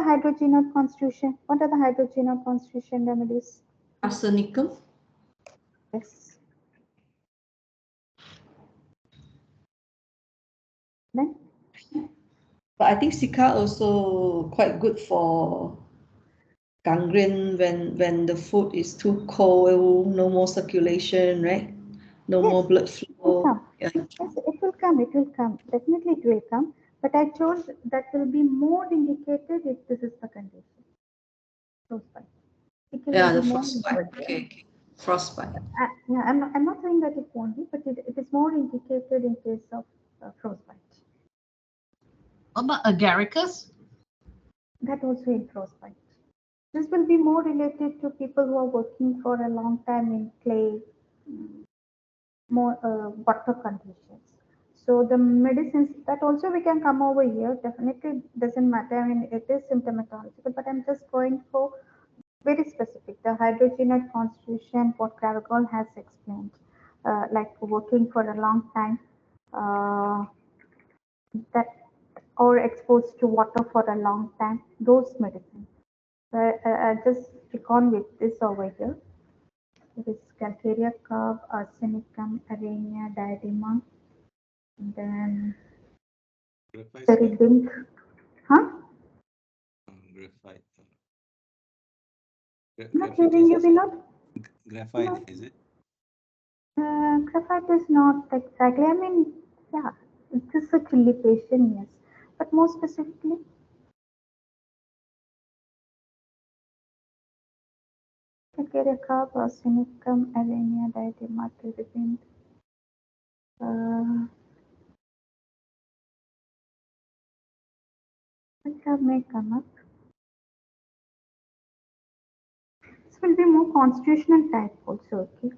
hydrogenate constitution. What are the hydrogenate constitution remedies? Arsenicum. Yes. Then But I think Sika also quite good for gangrene when the food is too cold, no more circulation, right? No yes, more blood it will flow. come. Yeah. Yes, it will come. It will come. Definitely, it will come. But I told that will be more indicated if this is the condition. Frostbite. Sickle will Yeah, be the more frostbite. indicated. Okay. Frostbite. Yeah, I'm not saying that it won't be, but it is more indicated in case of frostbite. What about agaricus? That also in frostbite. This will be more related to people who are working for a long time in clay, more water conditions. So the medicines that also we can come over here. Definitely doesn't matter. I mean, it is symptomatological, but I'm just going for very specific. The hydrogenate constitution, what Clavicle has explained, like working for a long time, that or exposed to water for a long time, those medicines. I just stick on with this over here. It is Calcarea carb, arsenicum, arenia, diadema, then Graphite, terebinth. Huh? graphite. Not Graphite hearing is you, Vinod? graphite, No. is it? Graphite is not exactly. I mean, yeah, it is a chili patient, yes. But more specifically, Calcarea carb, arsenicum, arenia, diadema, terebinth. Which have may come up. This will be more constitutional type also, okay?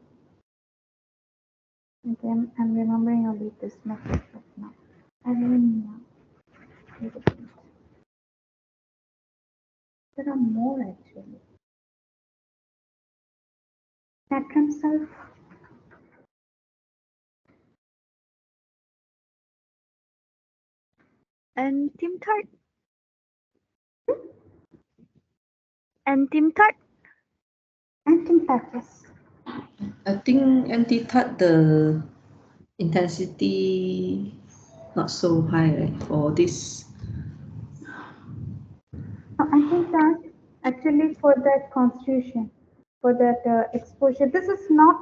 Again, I'm remembering only this method right now. Arenia. There are more actually. Natrum sulf. And Tim Tart. And Tim Tart. Antimpathus. I think anti-tut the intensity not so high, right, for this. No, antimpath actually for that constitution, for that exposure. This is not,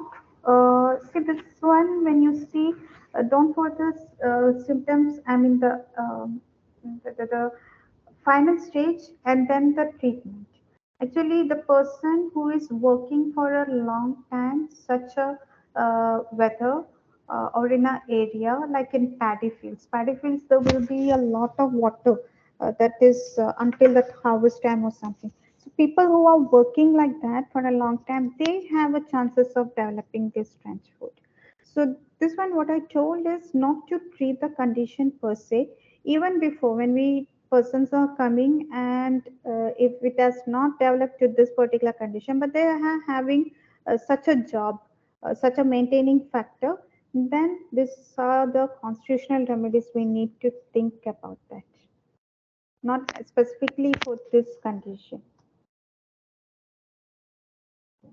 see this one when you see, don't for this symptoms, I mean the final stage and then the treatment. Actually, the person who is working for a long time, such a weather or in an area like in paddy fields, there will be a lot of water that is until the harvest time or something. So people who are working like that for a long time, they have a chances of developing this trench foot. So this one, what I told is not to treat the condition per se. Even before, when we persons are coming and if it has not developed to this particular condition, but they are having such a job, such a maintaining factor, then these are the constitutional remedies we need to think about that, not specifically for this condition.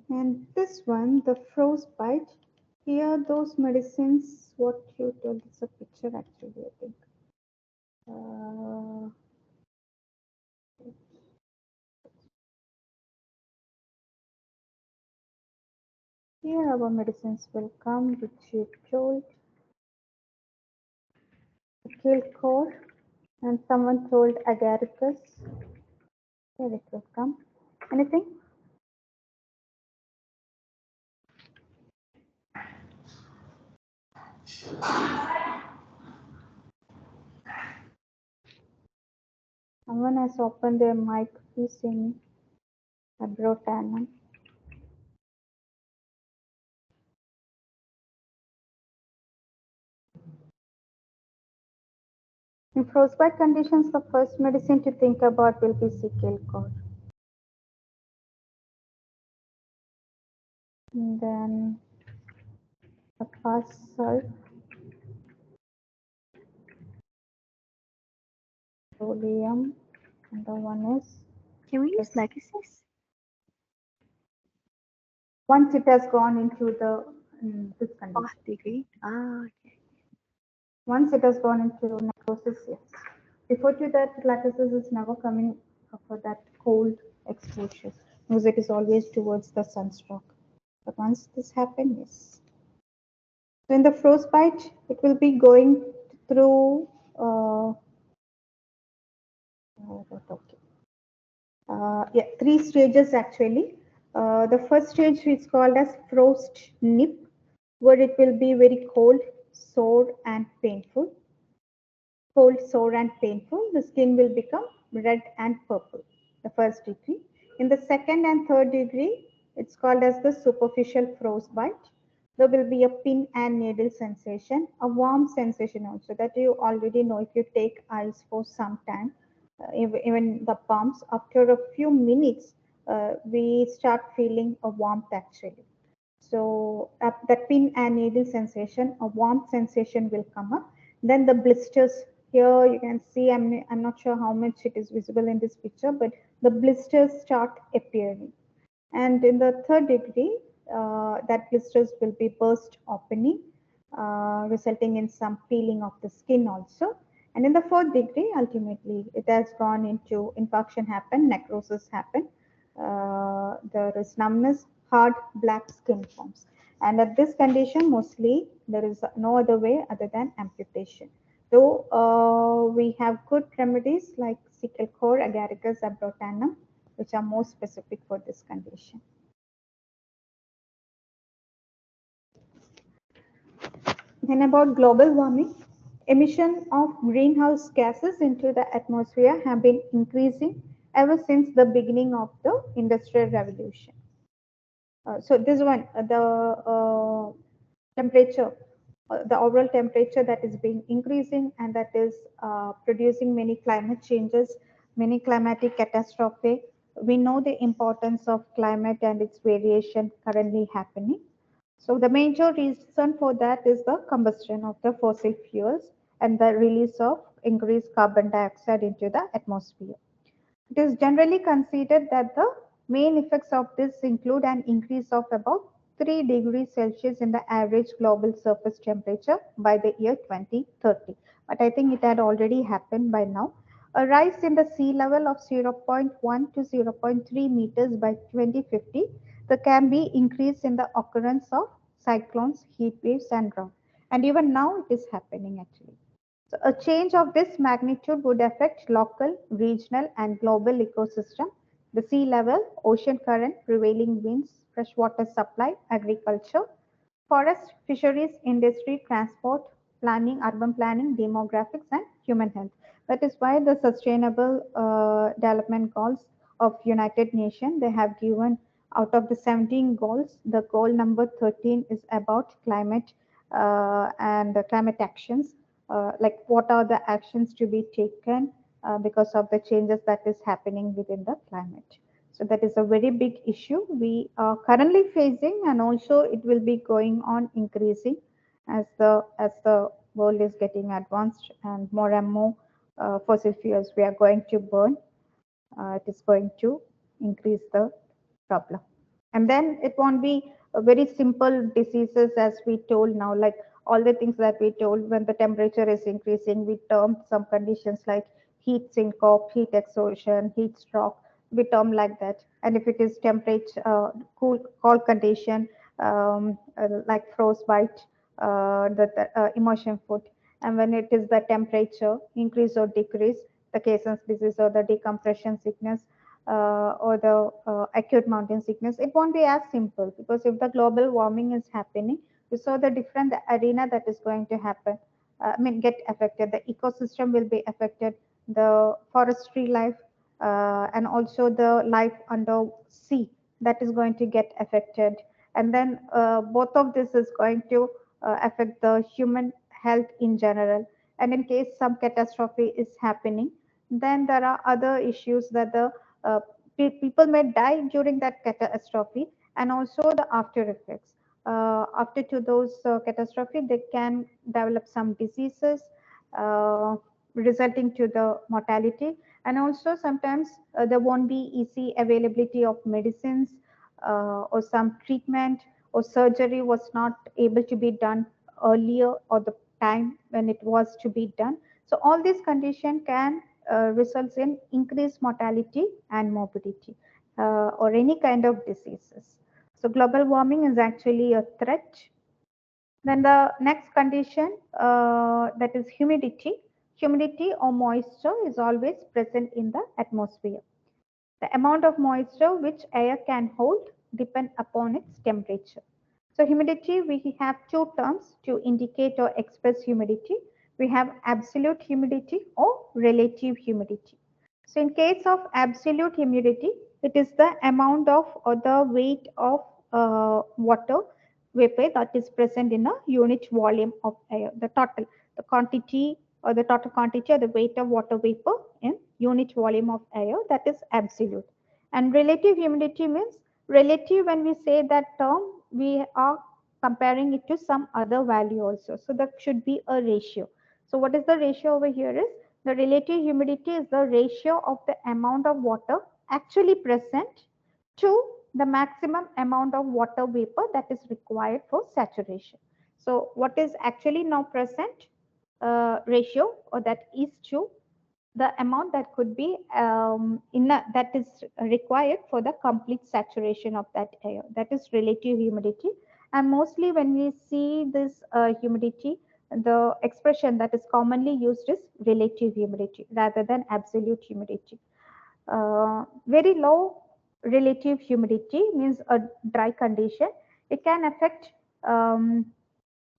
And this one, the frostbite, here those medicines, what you told, it's a picture actually, I think. Uh, Here our medicines will come, which you told, kill core, and someone told agaricus. Here it will come. Anything? Someone has opened their mic, please say me. Abrotanum. In frostbite conditions, the first medicine to think about will be sickle core. And then the past sulf, oleum, and the one is Can we use yes. legacies? Once it has gone into the this condition. Fourth degree. Ah, okay. Once it has gone into necrosis, yes. Before to that, lactosis is never coming for that cold exposure because it is always towards the sunstroke. But once this happens, yes. So in the frostbite, it will be going through. Okay. Yeah, three stages actually. The first stage is called as frost nip, where it will be very cold, sore, and painful. cold, sore, and painful. The skin will become red and purple, the first degree. In the second and third degree, it's called as the superficial frostbite. There will be a pin and needle sensation, a warm sensation also that you already know if you take ice for some time, even the palms, after a few minutes, we start feeling a warmth actually. So that pin and needle sensation, a warm sensation will come up. Then the blisters, here you can see, I'm not sure how much it is visible in this picture, but the blisters start appearing. And in the third degree, that blisters will be burst opening, resulting in some peeling of the skin also. And in the fourth degree, ultimately, it has gone into infarction happen, necrosis happen. There is numbness, hard black skin forms. And at this condition, mostly there is no other way other than amputation. Though we have good remedies like cecal core, agaricus, abrotanum, which are more specific for this condition. Then about global warming, emission of greenhouse gases into the atmosphere have been increasing ever since the beginning of the industrial revolution. So this one, temperature, the overall temperature that is being increasing and that is producing many climate changes, many climatic catastrophe. We know the importance of climate and its variation currently happening. So the major reason for that is the combustion of the fossil fuels and the release of increased carbon dioxide into the atmosphere. It is generally considered that the main effects of this include an increase of about 3 degrees Celsius in the average global surface temperature by the year 2030. But I think it had already happened by now. A rise in the sea level of zero point 0.1 to zero point 0.3 meters by 2050. There can be increase in the occurrence of cyclones, heat waves, and drought. And even now it is happening actually. So a change of this magnitude would affect local, regional, and global ecosystem, the sea level, ocean current, prevailing winds, freshwater supply, agriculture, forest, fisheries, industry, transport, planning, urban planning, demographics, and human health. That is why the Sustainable Development Goals of United Nations, they have given out of the 17 goals, the goal number 13 is about climate and climate actions. Like what are the actions to be taken because of the changes that is happening within the climate. So that is a very big issue we are currently facing, and also it will be going on increasing as the world is getting advanced and more fossil fuels we are going to burn. It is going to increase the problem. And then it won't be a very simple diseases as we told now, like all the things that we told when the temperature is increasing, we term some conditions like heat syncope, heat exhaustion, heat stroke, we term like that. And if it is temperature, cool, cold condition, like frostbite, the immersion foot. And when it is the temperature increase or decrease, the Cason's disease or the decompression sickness, or the acute mountain sickness, it won't be as simple because if the global warming is happening, we saw the different arena that is going to happen. I mean, get affected. The ecosystem will be affected, the forestry life, and also the life under sea that is going to get affected. And then both of this is going to affect the human health in general. And in case some catastrophe is happening, then there are other issues that the uh, people may die during that catastrophe and also the after effects. After to those catastrophe, they can develop some diseases resulting to the mortality, and also sometimes there won't be easy availability of medicines or some treatment or surgery was not able to be done earlier or the time when it was to be done. So all these conditions can results in increased mortality and morbidity or any kind of diseases. So global warming is actually a threat. Then the next condition that is humidity. Humidity or moisture is always present in the atmosphere. The amount of moisture which air can hold depend upon its temperature. So humidity, we have two terms to indicate or express humidity. We have absolute humidity or relative humidity. So in case of absolute humidity, it is the amount of or the weight of water vapor that is present in a unit volume of air. The quantity or the total quantity or the weight of water vapor in unit volume of air, that is absolute. And relative humidity means relative, when we say that term, we are comparing it to some other value also. So that should be a ratio. So what is the ratio over here is the relative humidity is the ratio of the amount of water actually present to the maximum amount of water vapor that is required for saturation. So what is actually now present ratio, or that is to the amount that could be that is required for the complete saturation of that air, that is relative humidity. And mostly when we see this humidity, the expression that is commonly used is relative humidity rather than absolute humidity. Very low relative humidity means a dry condition. It can affect um,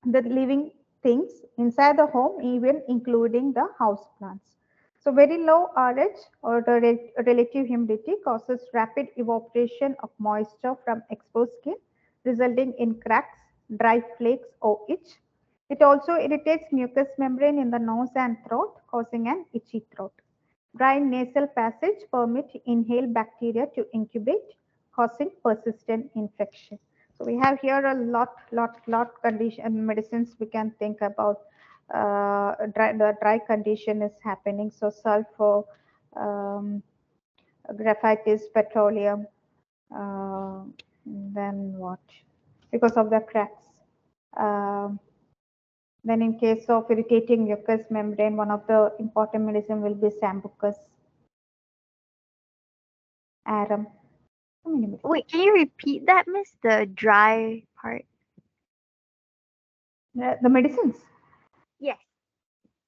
the living things inside the home, even including the house plants. So very low RH or the relative humidity causes rapid evaporation of moisture from exposed skin, resulting in cracks, dry flakes, or itch. It also irritates mucous membrane in the nose and throat, causing an itchy throat. Dry nasal passage permit inhaled bacteria to incubate, causing persistent infection. So we have here a lot condition medicines we can think about. The dry condition is happening. So sulfur, um, graphite, petroleum. Uh, then what? Because of the cracks. Um, then in case of irritating mucous membrane, one of the important medicine will be sambucus, arum. So many medicines. Wait, can you repeat that, Miss? The dry part? The medicines. Yes.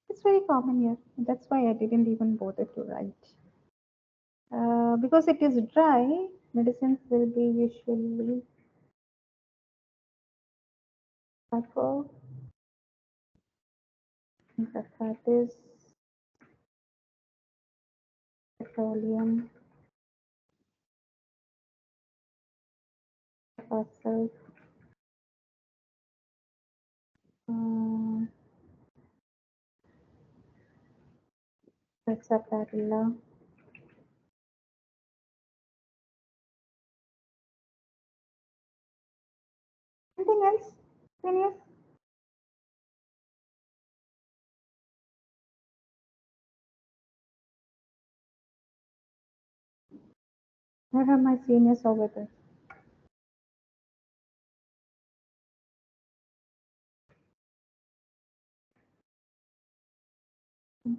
It's very common here. That's why I didn't even bother to write. Because it is dry, medicines will be usually sulfur, graphitis, petroleum, fossil, um, hexaparilla. Anything else? Phineas? Where are my seniors over there?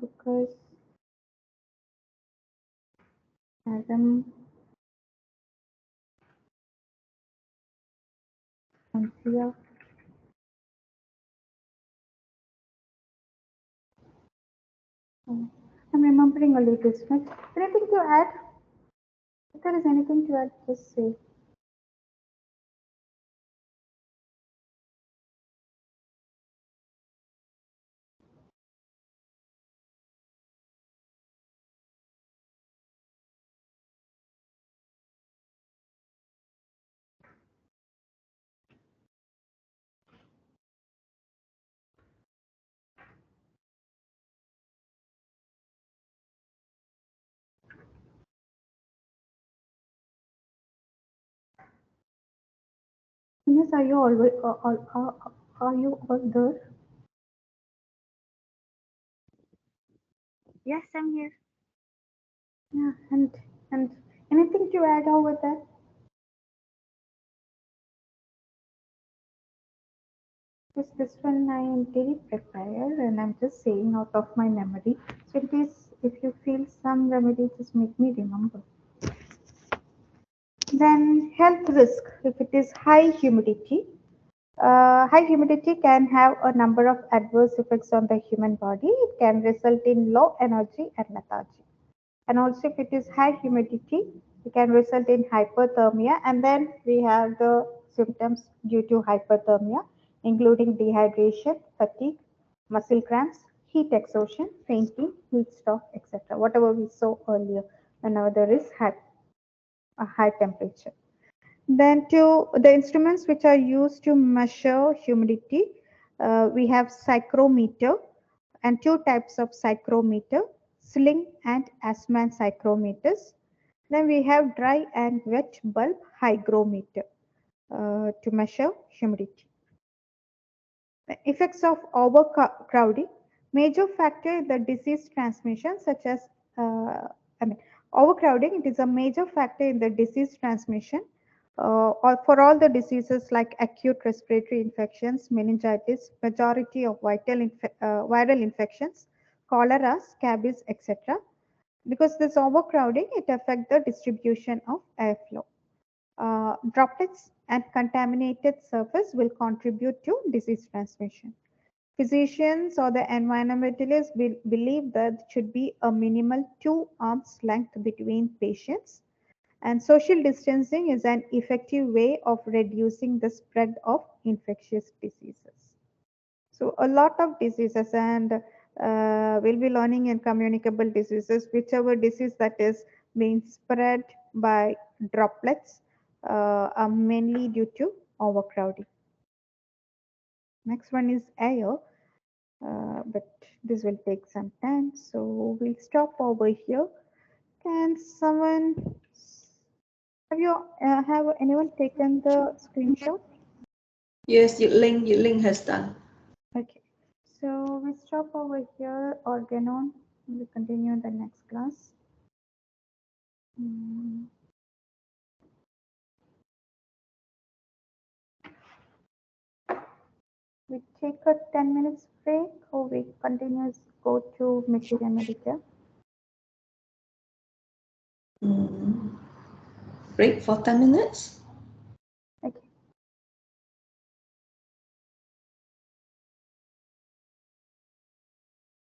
Because Adam, Anthea. Oh, I'm remembering a little bit. Anything to add? If there is anything to add, just say. Phineas, are you always are you all there? Yes, I'm here. Yeah, and anything to add over there? Because this one I did prepare and I'm just saying out of my memory. So in case if you feel some remedy, just make me remember. Then health risk. If it is high humidity can have a number of adverse effects on the human body. It can result in low energy and lethargy. And also if it is high humidity, it can result in hyperthermia. And then we have the symptoms due to hyperthermia, including dehydration, fatigue, muscle cramps, heat exhaustion, fainting, heat stroke, etc. Whatever we saw earlier, whenever there is a high temperature. Then the instruments which are used to measure humidity, we have psychrometer and two types of psychrometer, sling and Assmann psychrometers. Then we have dry and wet bulb hygrometer to measure humidity. The effects of overcrowding, major factor in the disease transmission, such as I mean, overcrowding. It is a major factor in the disease transmission, or for all the diseases like acute respiratory infections, meningitis, majority of viral infections, cholera, scabies, etc. Because this overcrowding, it affects the distribution of airflow. Droplets and contaminated surface will contribute to disease transmission. Physicians or the environmentalists will believe that should be a minimal 2 arms length between patients, and social distancing is an effective way of reducing the spread of infectious diseases. So a lot of diseases, and we'll be learning in communicable diseases, whichever disease that is being spread by droplets are mainly due to overcrowding. Next one is air, but this will take some time, so we'll stop over here. Can someone, have anyone taken the screenshot? Yes, Yitling has done. Okay, so we stop over here. Organon. We continue in the next class. We take a 10 minutes break, or we continue go to material editor. Break for 10 minutes.